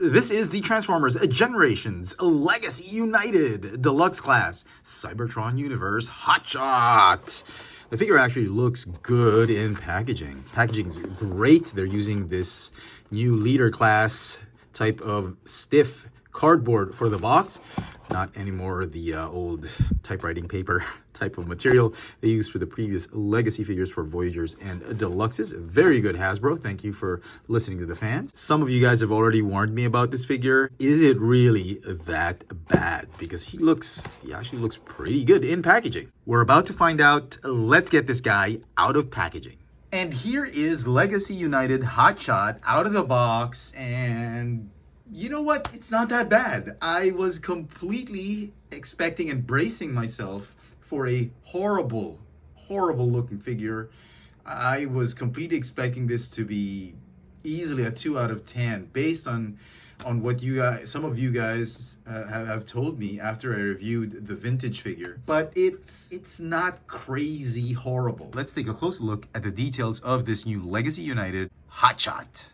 This is the Transformers Generations Legacy United Deluxe Class Cybertron Universe Hotshot. The figure actually looks good in packaging. Packaging's great. They're using this new leader class type of stiff cardboard for the box. Not anymore the old typewriting paper type of material they used for the previous legacy figures for Voyagers and Deluxes. Very good, Hasbro. Thank you for listening to the fans. Some of you guys have already warned me about this figure. Is it really that bad? Because he actually looks pretty good in packaging. We're about to find out. Let's get this guy out of packaging. And here is Legacy United Hotshot out of the box, and you know what? It's not that bad. I was completely expecting and bracing myself for a horrible looking figure. I was completely expecting this to be easily a 2 out of 10 based on what you guys, some of you guys have told me after I reviewed the vintage figure. But it's not crazy horrible. Let's take a closer look at the details of this new Legacy United Hotshot.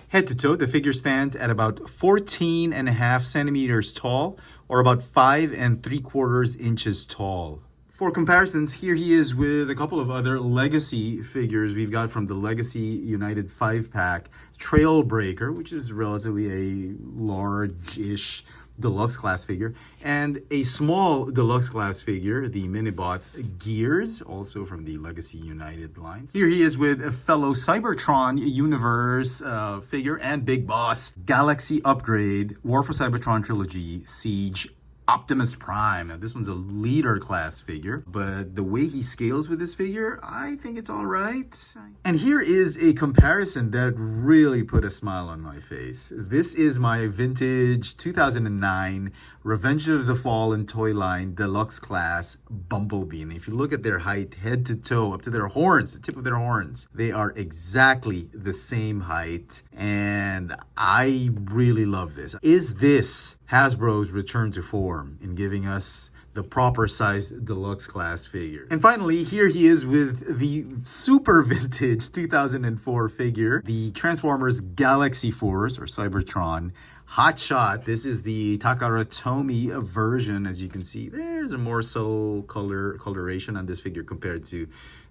Head to toe, the figure stands at about 14.5 centimeters tall, or about 5 3/4 inches tall. For comparisons, here he is with a couple of other Legacy figures we've got from the Legacy United 5-pack. Trailbreaker, which is relatively a large-ish deluxe class figure, and a small deluxe class figure, the Minibot Gears, also from the Legacy United lines. Here he is with a fellow Cybertron Universe figure and Big Boss Galaxy Upgrade, War for Cybertron Trilogy, Siege, Optimus Prime. Now, this one's a leader class figure, but the way he scales with this figure, I think it's all right. And here is a comparison that really put a smile on my face. This is my vintage 2009 Revenge of the Fallen toy line deluxe class Bumblebee. And if you look at their height, head to toe, up to their horns, the tip of their horns, they are exactly the same height. And I really love this. Is this Hasbro's return to form in giving us the proper size deluxe class figure? And finally, here he is with the super vintage 2004 figure, the Transformers Galaxy Force or Cybertron Hotshot. This is the Takara Tomy version. As you can see, there's a more subtle coloration on this figure compared to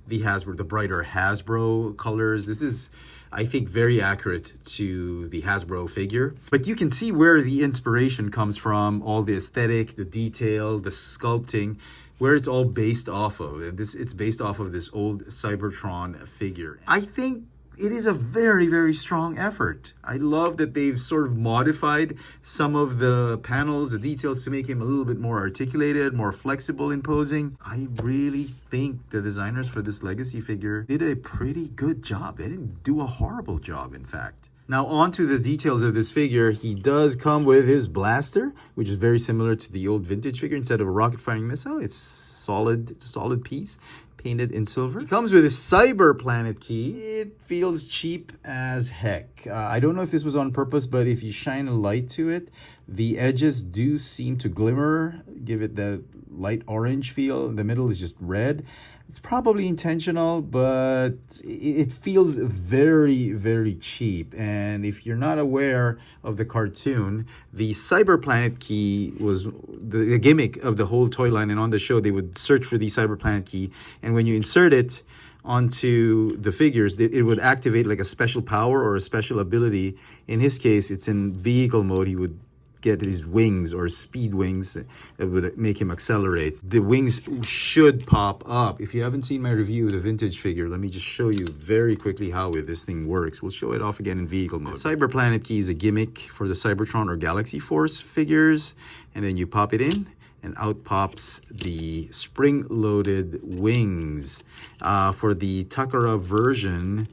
the brighter Hasbro colors. This is, I think, very accurate to the Hasbro figure. But you can see where the inspiration comes from, all the aesthetic, the detail, the sculpting, where it's all based off of. And it's based off of this old Cybertron figure. I think it is a very strong effort. I love that they've sort of modified some of the panels, the details, to make him a little bit more articulated, more flexible in posing. I really think the designers for this Legacy figure did a pretty good job. They didn't do a horrible job, in fact. Now, on to the details of this figure. He does come with his blaster, which is very similar to the old vintage figure. Instead of a rocket-firing missile, it's a solid piece, painted in silver. It comes with a Cyber Planet key. It feels cheap as heck. I don't know if this was on purpose, but if you shine a light to it, the edges do seem to glimmer, give it that light orange feel. The middle is just red. It's probably intentional, but it feels very cheap. And if you're not aware of the cartoon, the Cyber Planet key was the gimmick of the whole toy line. And on the show, they would search for the Cyber Planet key. And when you insert it onto the figures, it would activate like a special power or a special ability. In his case, it's in vehicle mode. He would get his wings or speed wings that would make him accelerate. The wings should pop up. If you haven't seen my review of the vintage figure, let me just show you very quickly how this thing works. We'll show it off again in vehicle mode. The Cyber Planet key is a gimmick for the Cybertron or Galaxy Force figures, and then you pop it in and out pops the spring-loaded wings. For the Takara version,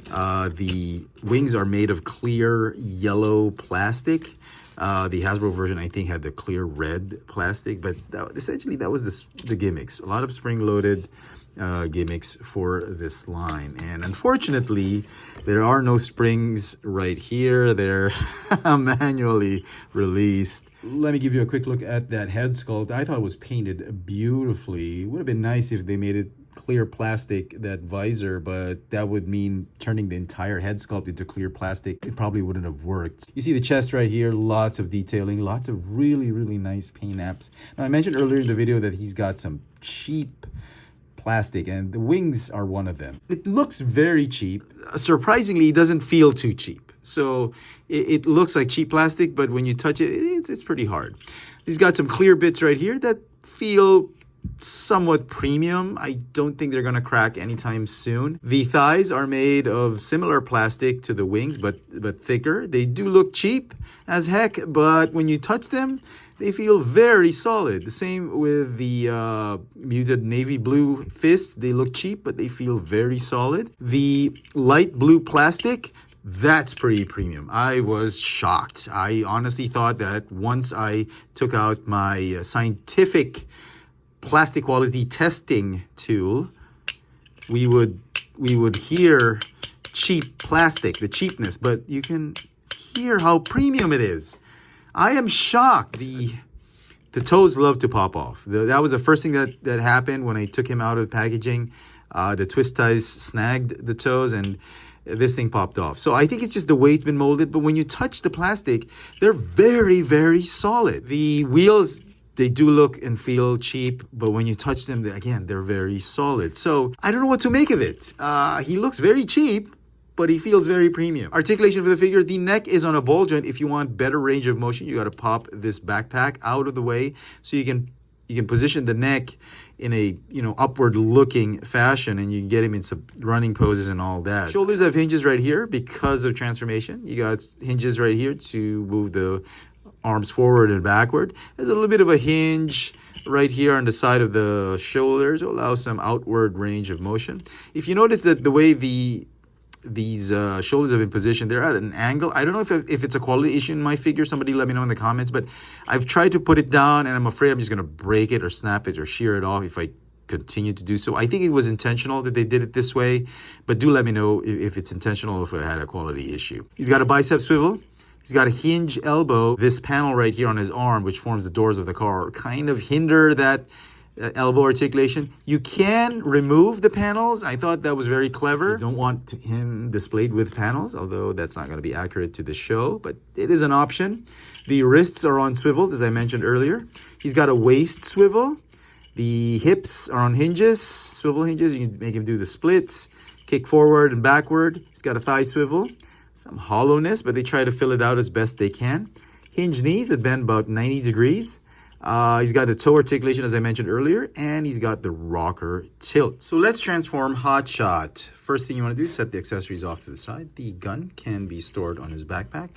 the wings are made of clear yellow plastic. The Hasbro version, I think, had the clear red plastic, but essentially that was the gimmicks. A lot of spring-loaded gimmicks for this line. And unfortunately, there are no springs right here. They're manually released. Let me give you a quick look at that head sculpt. I thought it was painted beautifully. It would have been nice if they made it clear plastic, that visor, but that would mean turning the entire head sculpt into clear plastic. It probably wouldn't have worked. You see the chest right here, lots of detailing, lots of really, really nice paint apps. Now, I mentioned earlier in the video that he's got some cheap plastic, and the wings are one of them. It looks very cheap. Surprisingly, it doesn't feel too cheap. So it looks like cheap plastic, but when you touch it, it's pretty hard. He's got some clear bits right here that feel somewhat premium. I don't think they're gonna crack anytime soon. The thighs are made of similar plastic to the wings, but thicker. They do look cheap as heck, but when you touch them, they feel very solid. The same with the muted navy blue fists. They look cheap, but they feel very solid. The light blue plastic, that's pretty premium. I was shocked. I honestly thought that once I took out my scientific plastic quality testing tool, we would hear cheap plastic, the cheapness, but you can hear how premium it is. I am shocked. The toes love to pop off. That was the first thing that happened when I took him out of the packaging. The twist ties snagged the toes and this thing popped off. So I think it's just the way it's been molded, but when you touch the plastic, they're very, very solid. The wheels, they do look and feel cheap, but when you touch them, again, they're very solid. So I don't know what to make of it. He looks very cheap, but he feels very premium. Articulation for the figure, the neck is on a ball joint. If you want better range of motion, you got to pop this backpack out of the way so you can position the neck in a upward looking fashion, and you can get him in some running poses and all that. Shoulders have hinges right here because of transformation. You got hinges right here to move the arms forward and backward. There's a little bit of a hinge right here on the side of the shoulder to allow some outward range of motion. If you notice that the way these shoulders have been positioned, they're at an angle. I don't know if it's a quality issue in my figure. Somebody let me know in the comments, but I've tried to put it down and I'm afraid I'm just going to break it or snap it or shear it off if I continue to do so. I think it was intentional that they did it this way, but do let me know if it's intentional or if I had a quality issue. He's got a bicep swivel. He's got a hinge elbow. This panel right here on his arm, which forms the doors of the car, kind of hinder that elbow articulation. You can remove the panels. I thought that was very clever. You don't want him displayed with panels, although that's not going to be accurate to the show, but it is an option. The wrists are on swivels, as I mentioned earlier. He's got a waist swivel. The hips are on hinges, swivel hinges. You can make him do the splits, kick forward and backward. He's got a thigh swivel, some hollowness, but they try to fill it out as best they can. Hinge knees that bend about 90 degrees. He's got the toe articulation, as I mentioned earlier, and he's got the rocker tilt. So let's transform Hotshot. First thing you want to do is set the accessories off to the side. The gun can be stored on his backpack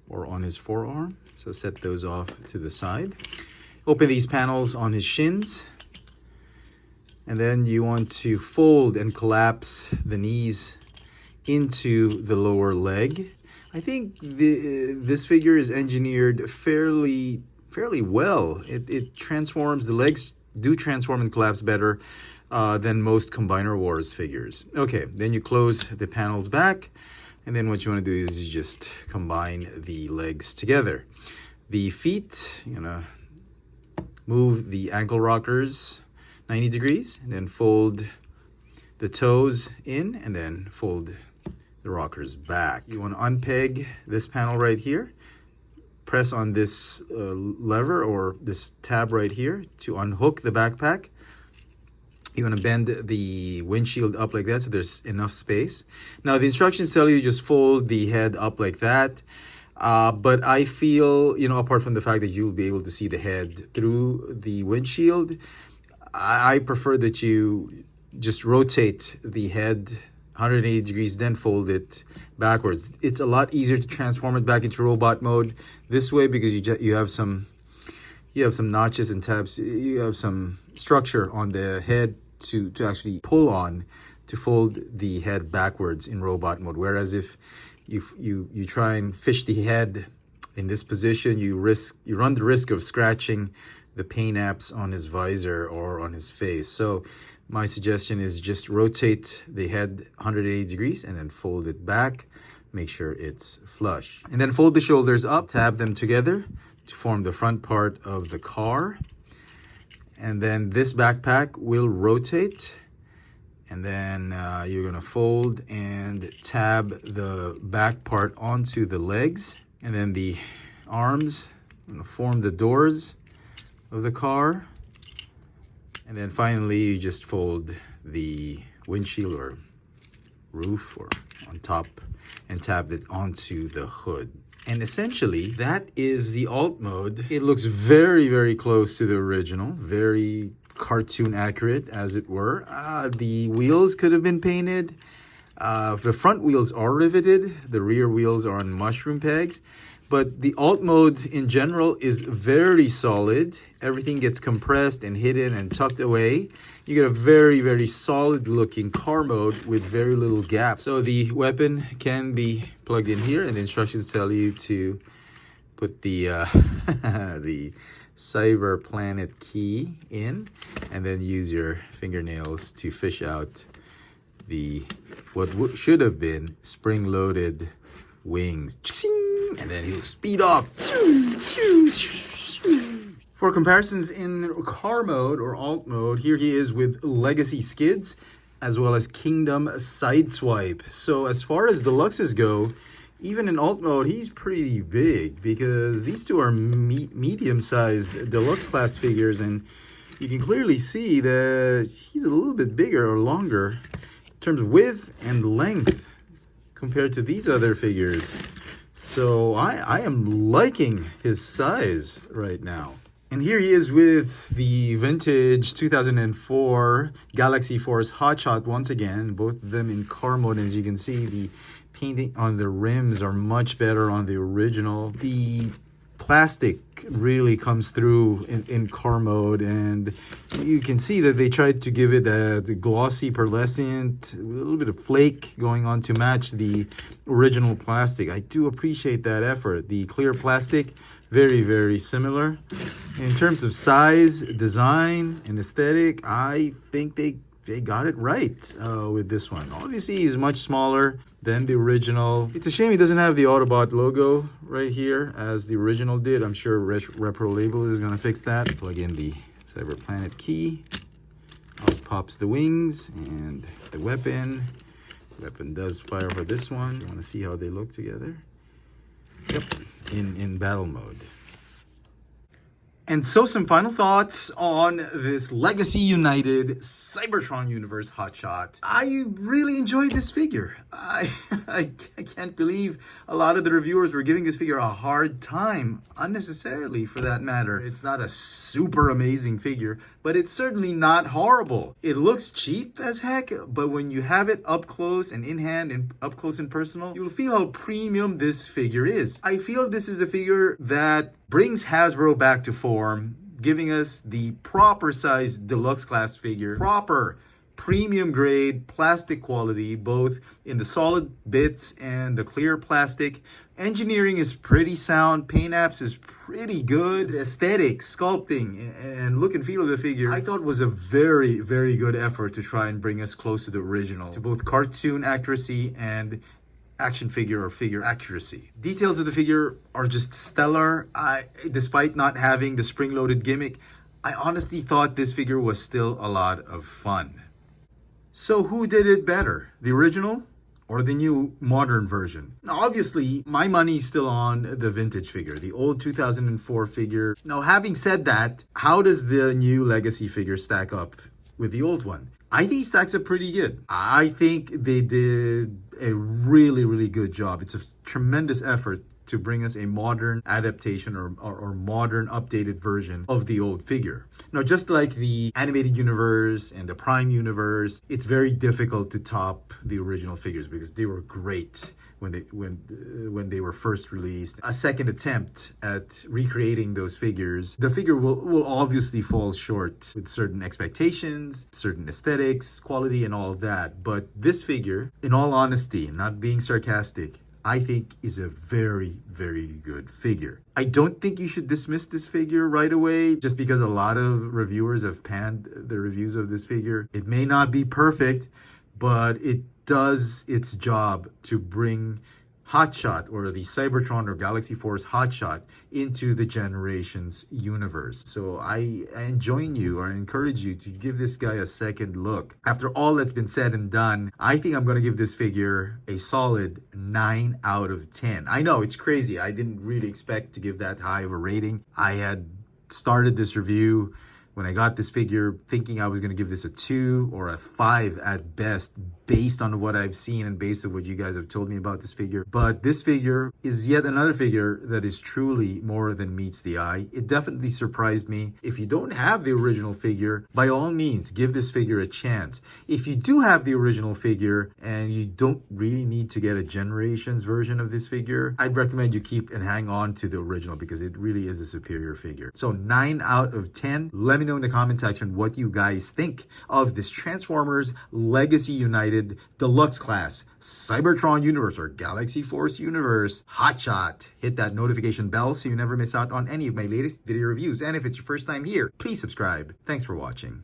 or on his forearm. So set those off to the side. Open these panels on his shins. And then you want to fold and collapse the knees into the lower leg. I think this figure is engineered fairly well. It transforms, the legs do transform and collapse better than most Combiner Wars figures. Okay, then you close the panels back, and then what you want to do is you just combine the legs together. The feet, you're gonna move the ankle rockers 90 degrees, and then fold the toes in, and then fold the rockers back. You want to unpeg this panel right here. Press on this lever or this tab right here to unhook the backpack. You want to bend the windshield up like that so there's enough space. Now the instructions tell you just fold the head up like that. But I feel, apart from the fact that you'll be able to see the head through the windshield, I prefer that you just rotate the head 180 degrees, then fold it backwards. It's a lot easier to transform it back into robot mode this way because you have some notches and tabs. You have some structure on the head to actually pull on to fold the head backwards in robot mode. Whereas if you try and fish the head in this position, you run the risk of scratching the paint apps on his visor or on his face. So my suggestion is just rotate the head 180 degrees and then fold it back. Make sure it's flush. And then fold the shoulders up, tab them together to form the front part of the car. And then this backpack will rotate And then you're gonna fold and tab the back part onto the legs. And then the arms, I'm gonna form the doors of the car. And then finally, you just fold the windshield or roof or on top and tab it onto the hood. And essentially, that is the alt mode. It looks very, very close to the original, very cartoon accurate, as it were. The wheels could have been painted. The front wheels are riveted. The rear wheels are on mushroom pegs. But the alt mode in general is very solid. Everything gets compressed and hidden and tucked away. You get a very, very solid looking car mode with very little gap. So the weapon can be plugged in here, and the instructions tell you to put the the Cyberplanet key in, and then use your fingernails to fish out the what should have been spring-loaded wings. And then he'll speed up. For comparisons in car mode or alt mode, here he is with Legacy skids as well as Kingdom sideswipe. So as far as deluxes go, even in alt mode, he's pretty big because these two are medium-sized deluxe class figures, and you can clearly see that he's a little bit bigger or longer in terms of width and length compared to these other figures. So I am liking his size right now. And here he is with the vintage 2004 Galaxy Force Hotshot once again, both of them in car mode. As you can see, the painting on the rims are much better on the original. The plastic really comes through in car mode, and you can see that they tried to give it the glossy pearlescent, a little bit of flake going on to match the original plastic. I do appreciate that effort. The clear plastic, very, very similar. In terms of size, design, and aesthetic, I think they got it right with this one. Obviously, he's much smaller than the original. It's a shame he doesn't have the Autobot logo right here as the original did. I'm sure Repro Label is going to fix that. Plug in the Cyberplanet key. Out pops the wings and the weapon. The weapon does fire for this one. You want to see how they look together? Yep, in battle mode. And so some final thoughts on this Legacy United Cybertron Universe Hotshot. I really enjoyed this figure. I can't believe a lot of the reviewers were giving this figure a hard time, unnecessarily for that matter. It's not a super amazing figure, but it's certainly not horrible. It looks cheap as heck, but when you have it up close and in hand and up close and personal, you'll feel how premium this figure is. I feel this is a figure that brings Hasbro back to form, giving us the proper size deluxe class figure, proper premium grade plastic quality, both in the solid bits and the clear plastic. Engineering is pretty sound, paint apps is pretty good. Aesthetics, sculpting, and look and feel of the figure, I thought was a very, very good effort to try and bring us close to the original, to both cartoon accuracy and action figure or figure accuracy. Details of the figure are just stellar. Despite not having the spring-loaded gimmick, I honestly thought this figure was still a lot of fun. So who did it better, the original or the new modern version? Now, obviously, my money's still on the vintage figure, the old 2004 figure. Now, having said that, how does the new Legacy figure stack up with the old one? I think he stacks up pretty good. I think they did a really, really good job. It's a tremendous effort to bring us a modern adaptation or modern updated version of the old figure. Now, just like the animated universe and the Prime universe, it's very difficult to top the original figures because they were great when they were first released. A second attempt at recreating those figures, the figure will obviously fall short with certain expectations, certain aesthetics, quality, and all of that. But this figure, in all honesty, not being sarcastic, I think is a very, very good figure. I don't think you should dismiss this figure right away just because a lot of reviewers have panned the reviews of this figure. It may not be perfect, but it does its job to bring hotshot, or the Cybertron or Galaxy Force hotshot into the Generations universe. So I enjoin you or encourage you to give this guy a second look. After all that's been said and done, I think I'm going to give this figure a solid 9 out of 10. I know it's crazy. I didn't really expect to give that high of a rating. I had started this review when I got this figure thinking I was going to give this a 2 or a 5 at best, based on what I've seen and based on what you guys have told me about this figure. But this figure is yet another figure that is truly more than meets the eye. It definitely surprised me. If you don't have the original figure, by all means, give this figure a chance. If you do have the original figure and you don't really need to get a Generations version of this figure, I'd recommend you keep and hang on to the original because it really is a superior figure. So 9 out of 10. Let me know in the comment section what you guys think of this Transformers Legacy United Deluxe class Cybertron universe or Galaxy Force universe hotshot. Hit that notification bell so you never miss out on any of my latest video reviews. And if it's your first time here, please subscribe. Thanks for watching.